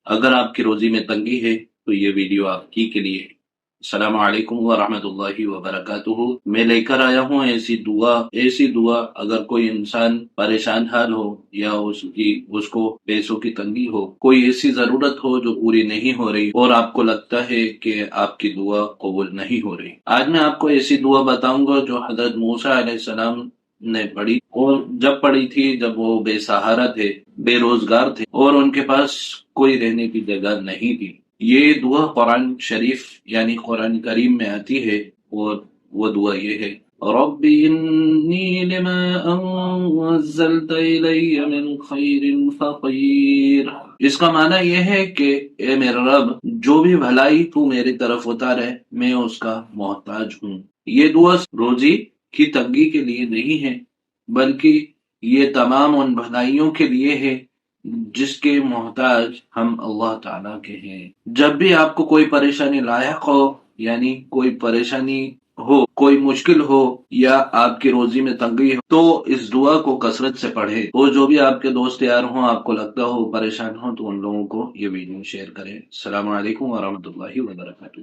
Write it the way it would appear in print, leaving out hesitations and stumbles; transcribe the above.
اگر آپ کی روزی میں تنگی ہے تو یہ ویڈیو آپ کے لیے ہے۔ السلام علیکم ورحمۃ اللہ وبرکاتہ۔ میں لے کر آیا ہوں ایسی دعا اگر کوئی انسان پریشان حال ہو یا اس کو پیسوں کی تنگی ہو، کوئی ایسی ضرورت ہو جو پوری نہیں ہو رہی اور آپ کو لگتا ہے کہ آپ کی دعا قبول نہیں ہو رہی، آج میں آپ کو ایسی دعا بتاؤں گا جو حضرت موسیٰ علیہ السلام نے پڑھی، اور جب پڑھی تھی جب وہ بے سہارا تھے، بے روزگار تھے اور ان کے پاس کوئی رہنے کی جگہ نہیں تھی۔ یہ دعا قرآن شریف یعنی قرآن کریم میں آتی ہے، اور وہ دعا یہ ہے: رب انی لما انزلت الی من خیر فقیر۔ اس کا معنی یہ ہے کہ اے میرے رب، جو بھی بھلائی تو میری طرف اتارے میں اس کا محتاج ہوں۔ یہ دعا روزی کی تنگی کے لیے نہیں ہے، بلکہ یہ تمام ان بھلائیوں کے لیے ہے جس کے محتاج ہم اللہ تعالیٰ کے ہیں۔ جب بھی آپ کو کوئی پریشانی لاحق ہو، یعنی کوئی پریشانی ہو، کوئی مشکل ہو یا آپ کی روزی میں تنگی ہو، تو اس دعا کو کثرت سے پڑھے، اور جو بھی آپ کے دوست یار ہوں، آپ کو لگتا ہو پریشان ہو، تو ان لوگوں کو یہ ویڈیو شیئر کریں۔ السلام علیکم ورحمۃ اللہ وبرکاتہ۔